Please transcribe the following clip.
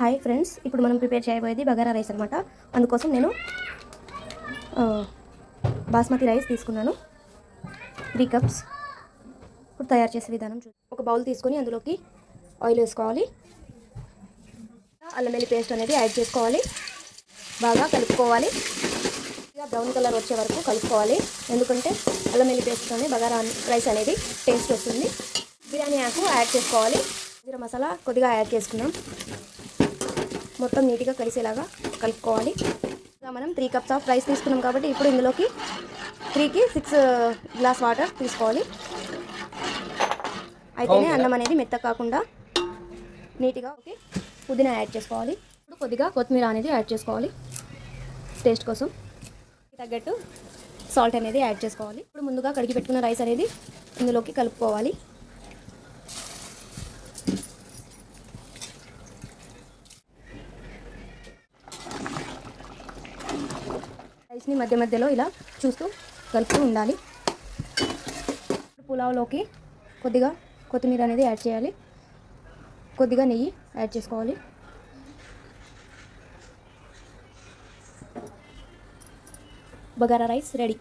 Hi friends, ఇప్పుడు మనం prepare చేయబోయేది బగారా రైస్ అనమాట. అందుకోసం నేను బాస్మతి రైస్ తీసుకున్నాను 3 కప్స్. ఇప్పుడు తయారు చేసే విధానం ఒక బౌల్ తీసుకొని అందులోకి ఆయిల్ వేసుకోవాలి. అల్లం వెల్లుల్లి పేస్ట్ అనేది యాడ్ చేసుకోవాలి. బాగా కలుపుకోవాలి. బ్రౌన్ కలర్ వచ్చే వరకు కలుపుకోవాలి. ఎందుకంటే అల్లం వెల్లుల్లి పేస్ట్తోనే బగారా రైస్ అనేది టేస్ట్ వస్తుంది. బిర్యానీ ఆకు యాడ్ చేసుకోవాలి. జీరా మసాలా కొద్దిగా యాడ్ చేసుకున్నాం. మొత్తం నీట్గా కలిసేలాగా కలుపుకోవాలి. మనం 3 కప్స్ ఆఫ్ రైస్ తీసుకున్నాం కాబట్టి ఇప్పుడు ఇందులోకి 3కి 6 గ్లాస్ వాటర్ తీసుకోవాలి. అయితేనే అన్నం అనేది మెత్త కాకుండా నీట్గా పుదీనా యాడ్ చేసుకోవాలి. ఇప్పుడు కొద్దిగా కొత్తిమీర అనేది యాడ్ చేసుకోవాలి. టేస్ట్ కోసం తగ్గట్టు సాల్ట్ అనేది యాడ్ చేసుకోవాలి. ఇప్పుడు ముందుగా కడిగి పెట్టుకున్న రైస్ అనేది ఇందులోకి కలుపుకోవాలి. రైస్ని మధ్య మధ్యలో ఇలా చూస్తూ కలుపుతూ ఉండాలి. పులావ్లోకి కొద్దిగా కొత్తిమీర అనేది యాడ్ చేయాలి. కొద్దిగా నెయ్యి యాడ్ చేసుకోవాలి. Bagara rice ready.